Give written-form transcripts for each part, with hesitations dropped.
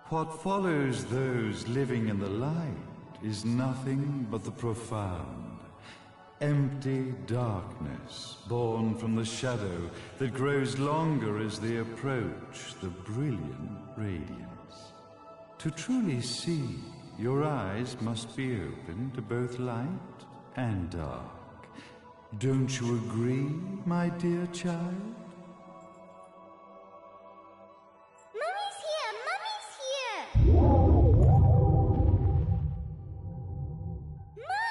What follows those living in the light is nothing but the profound, empty darkness born from the shadow that grows longer as they approach the brilliant radiance. To truly see, your eyes must be open to both light and dark. Don't you agree, my dear child? Mummy's here! Mummy's here!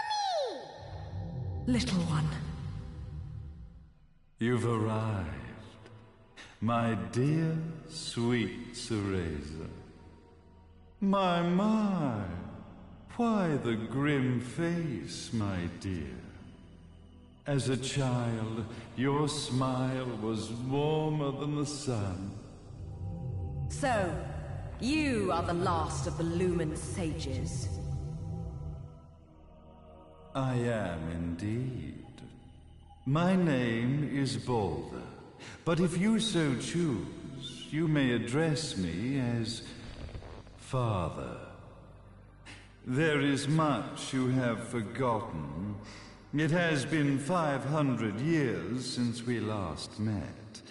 Mummy! Little one. You've arrived, my dear, sweet Cereza. My, why the grim face, my dear? As a child, your smile was warmer than the sun. So, you are the last of the Lumen Sages. I am indeed. My name is Balder, but if you so choose, you may address me as Father. There is much you have forgotten. It has been 500 years since we last met.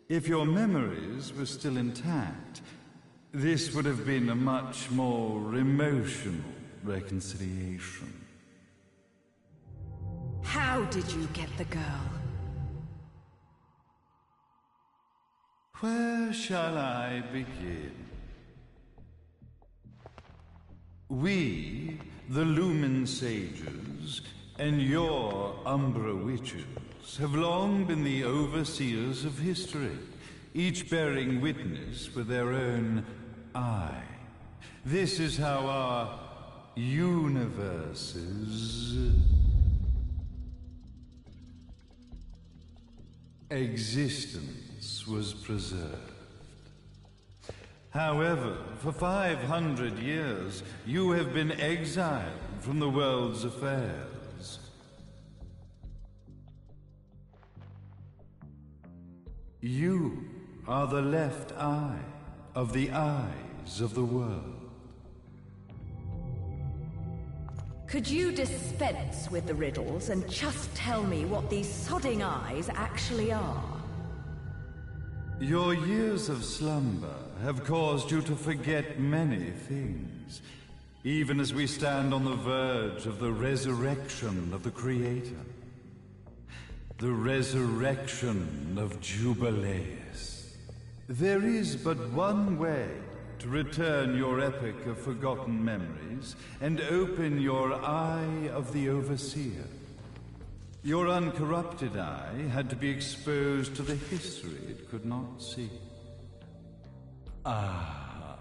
If your memories were still intact, this would have been a much more emotional reconciliation. How did you get the girl? Where shall I begin? We, the Lumen Sages, and your Umbra Witches, have long been the overseers of history, each bearing witness with their own eye. This is how our universe's existence was preserved. However, for 500 years, you have been exiled from the world's affairs. You are the left eye of the eyes of the world. Could you dispense with the riddles and just tell me what these sodding eyes actually are? Your years of slumber have caused you to forget many things, even as we stand on the verge of the resurrection of the Creator. The resurrection of Jubileus. There is but one way to return your epic of forgotten memories and open your eye of the Overseer. Your uncorrupted eye had to be exposed to the history it could not see. Ah.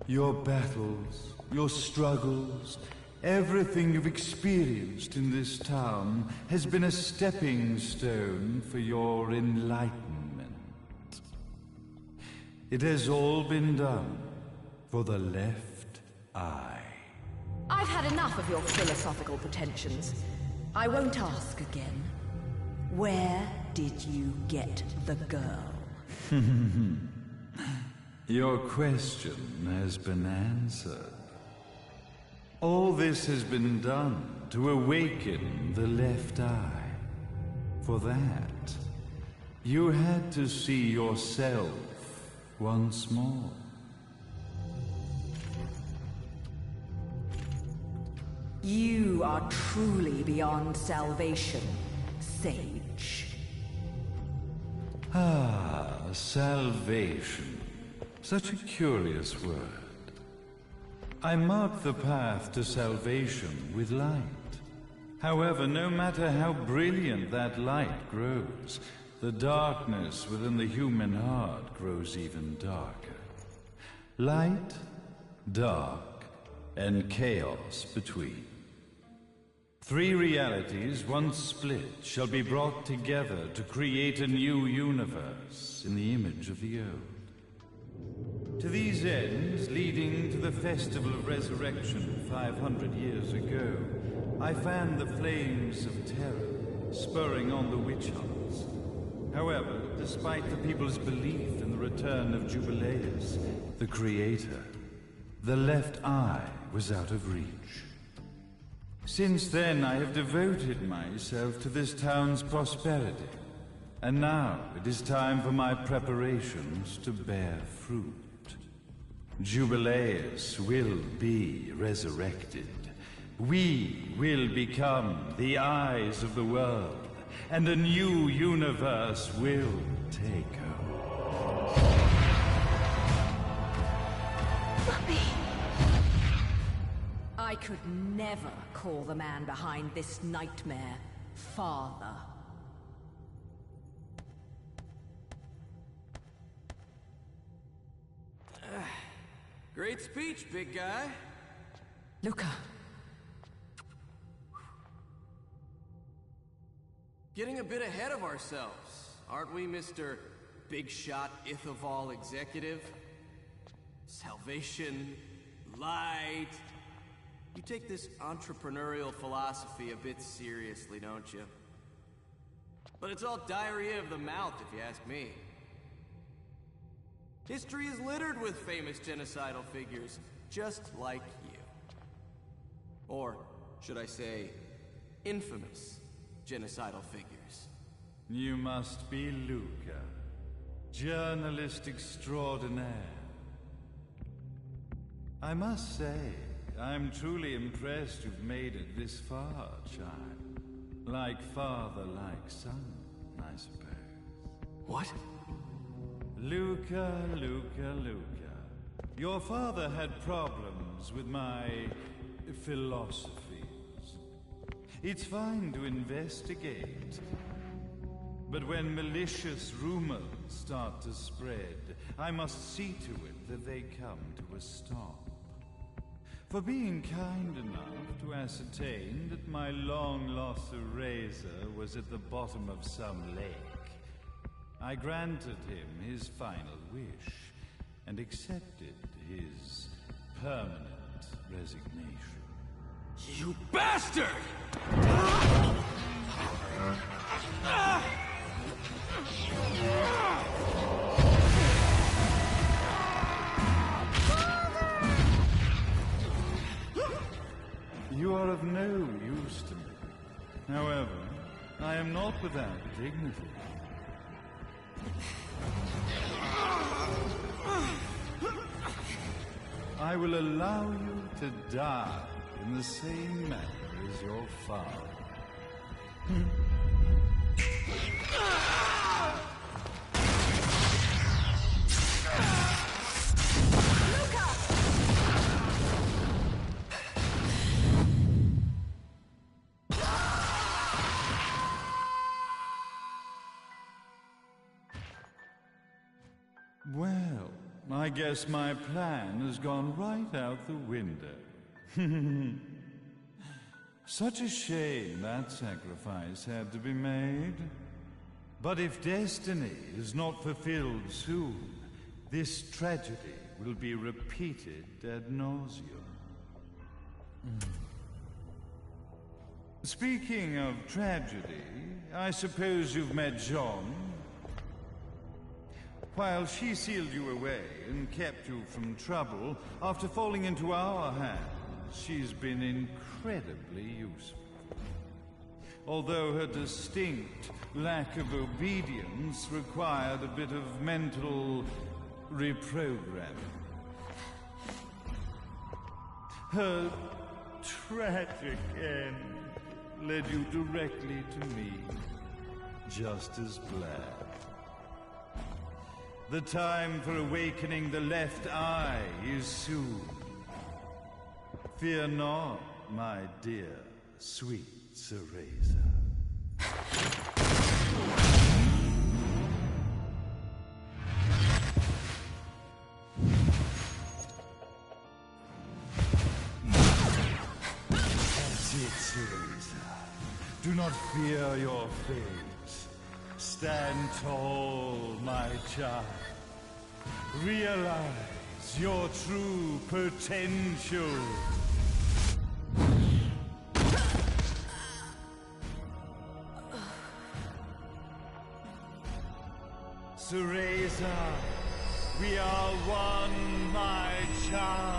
Your battles, your struggles, everything you've experienced in this town has been a stepping stone for your enlightenment. It has all been done for the left eye. I've had enough of your philosophical pretensions. I won't ask again. Where did you get the girl? Your question has been answered. All this has been done to awaken the left eye. For that, you had to see yourself once more. You are truly beyond salvation, sage. Ah, salvation. Such a curious word. I mark the path to salvation with light. However, no matter how brilliant that light grows, the darkness within the human heart grows even darker. Light, dark, and chaos between. 3 realities, once split, shall be brought together to create a new universe in the image of the old. To these ends, leading to the Festival of Resurrection 500 years ago, I fanned the flames of terror, spurring on the witch hunts. However, despite the people's belief in the return of Jubileus, the creator, the left eye was out of reach. Since then, I have devoted myself to this town's prosperity. And now it is time for my preparations to bear fruit. Jubileus will be resurrected. We will become the eyes of the world, and a new universe will take hold. Mummy! I could never call the man behind this nightmare father. Great speech, big guy. Luca. Getting a bit ahead of ourselves, aren't we, Mr. Big Shot Ithaval Executive? Salvation, light. You take this entrepreneurial philosophy a bit seriously, don't you? But it's all diarrhea of the mouth, if you ask me. History is littered with famous genocidal figures, just like you. Or, should I say, infamous genocidal figures. You must be Luca, journalist extraordinaire. I must say, I'm truly impressed you've made it this far, child. Like father, like son, I suppose. What? Luca, Luca, Luca. Your father had problems with my philosophies. It's fine to investigate, but when malicious rumors start to spread, I must see to it that they come to a stop. For being kind enough to ascertain that my long-lost eraser was at the bottom of some lake, I granted him his final wish and accepted his permanent resignation. You bastard! You are of no use to me. However, I am not without dignity. I will allow you to die in the same manner as your father. Well, I guess my plan has gone right out the window. Such a shame that sacrifice had to be made. But if destiny is not fulfilled soon, this tragedy will be repeated ad nauseum. Speaking of tragedy, I suppose you've met Jean. While she sealed you away and kept you from trouble, after falling into our hands, she's been incredibly useful. Although her distinct lack of obedience required a bit of mental reprogramming. Her tragic end led you directly to me, just as planned. The time for awakening the left eye is soon. Fear not, my dear, sweet Cereza. That's it, Cereza. Do not fear your fate. Stand tall, my child. Realize your true potential. We are one, my child.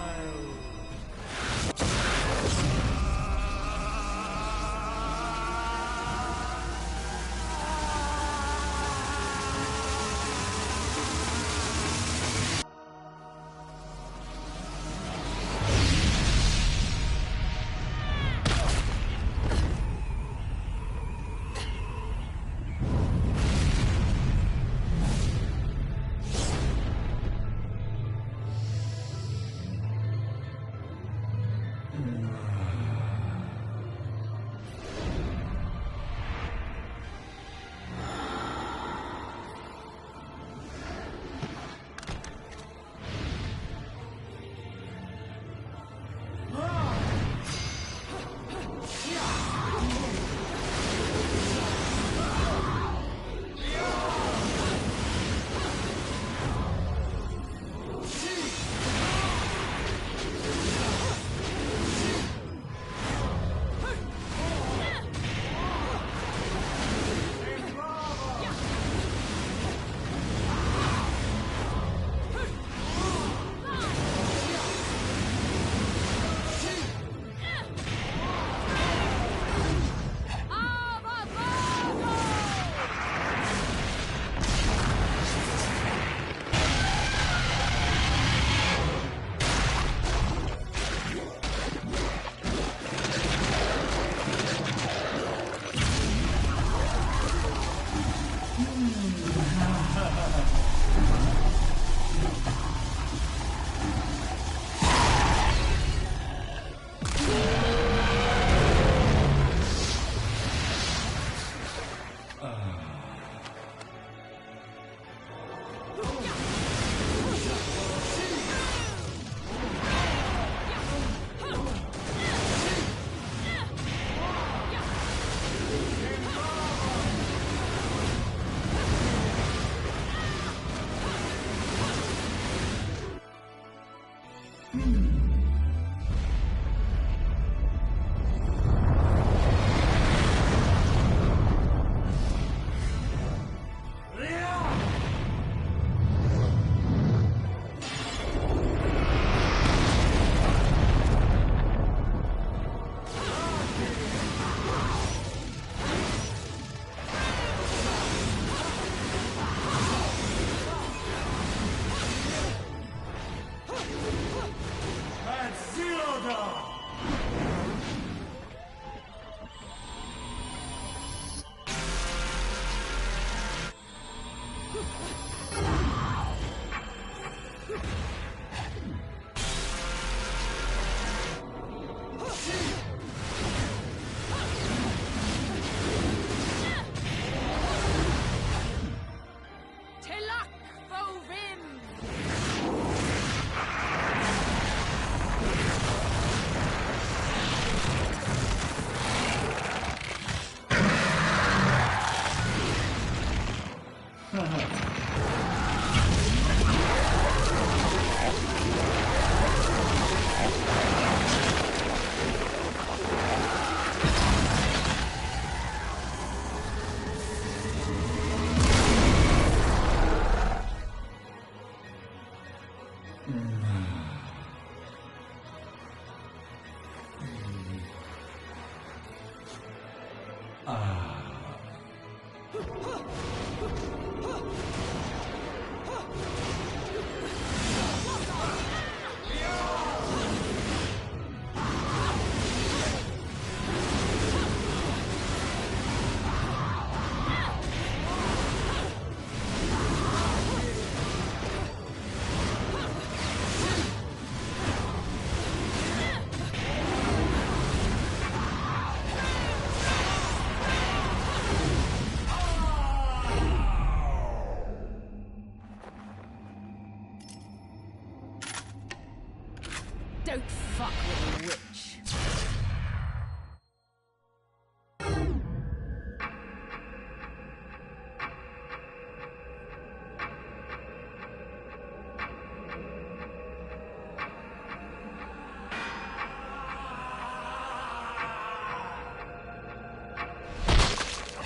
Don't fuck with a witch.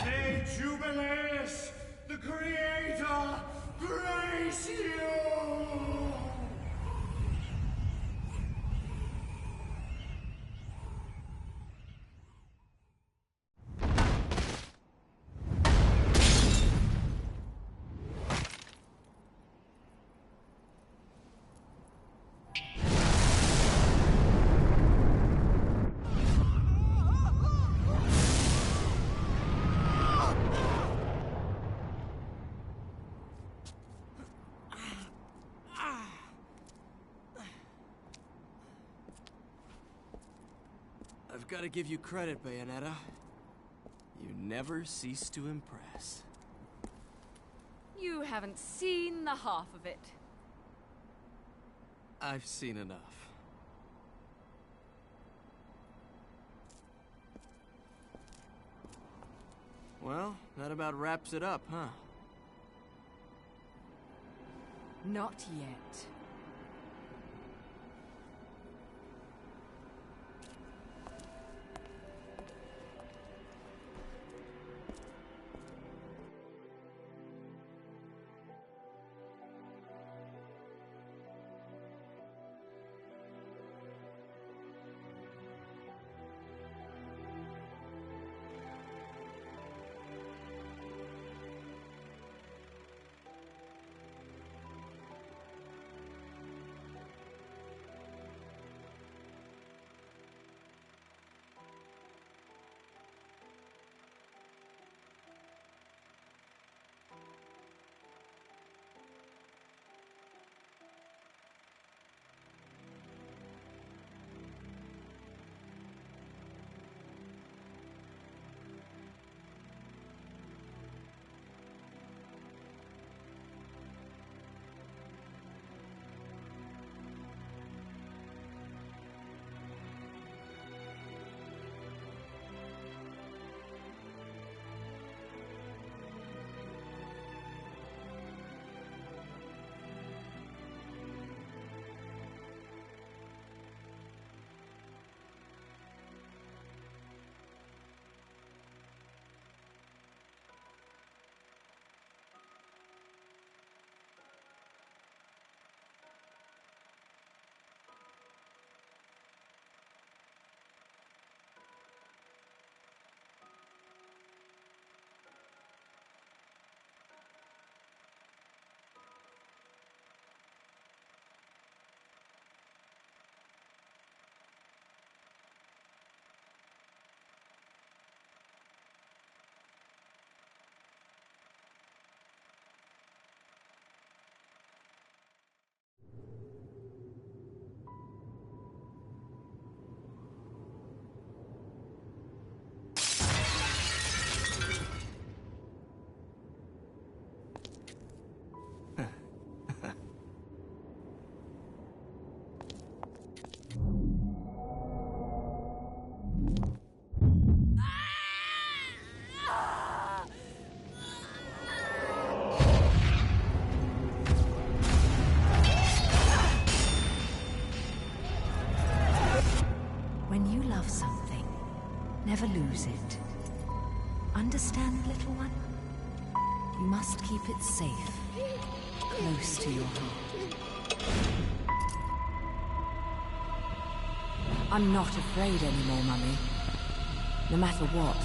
May Jubileus, the Creator, grace you! Gotta give you credit, Bayonetta. You never cease to impress. You haven't seen the half of it. I've seen enough. Well, that about wraps it up, huh? Not yet. Never lose it. Understand, little one? You must keep it safe, close to your heart. I'm not afraid anymore, Mummy. No matter what.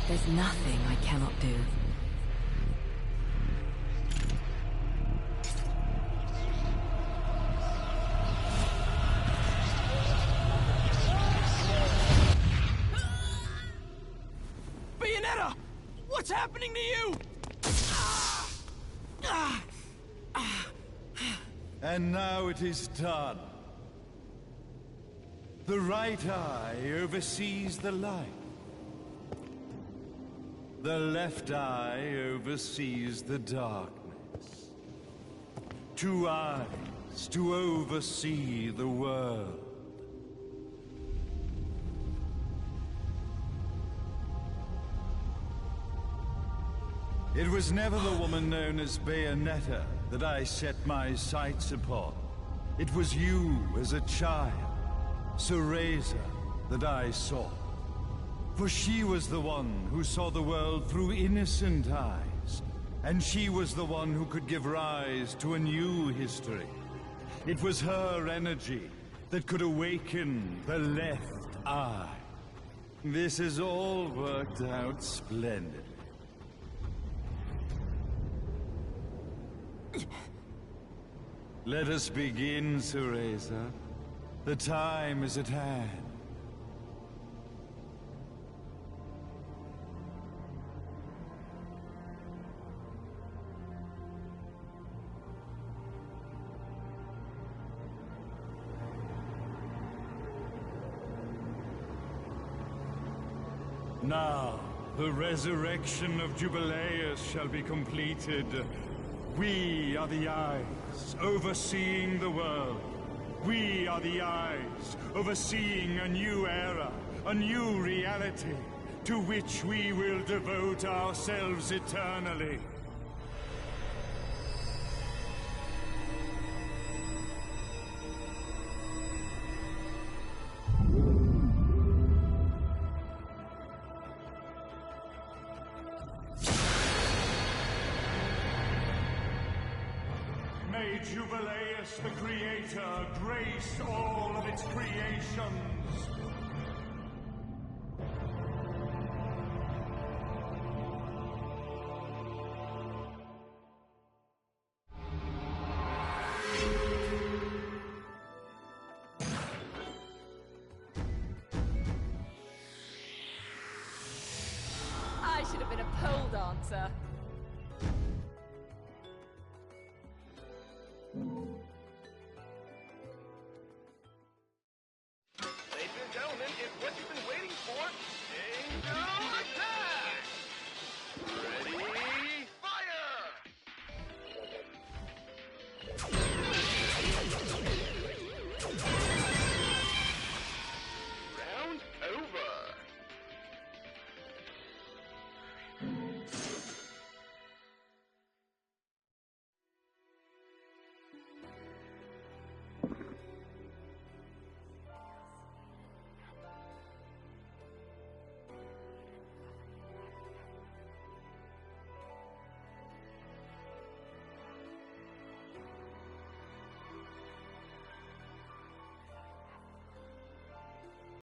There's nothing I cannot do. Bayonetta! What's happening to you? And now it is done. The right eye oversees the light. The left eye oversees the darkness. 2 eyes to oversee the world. It was never the woman known as Bayonetta that I set my sights upon. It was you as a child, Cereza, that I saw. For she was the one who saw the world through innocent eyes, and she was the one who could give rise to a new history. It was her energy that could awaken the left eye. This has all worked out splendidly. Let us begin, Cereza. The time is at hand. Now, the resurrection of Jubileus shall be completed. We are the eyes, overseeing the world. We are the eyes, overseeing a new era, a new reality, to which we will devote ourselves eternally. May Jubileus, the Creator, grace all of its creations. I should have been a pole dancer. Ladies and gentlemen, it's what you've been waiting for. Angel attack! Ready, fire!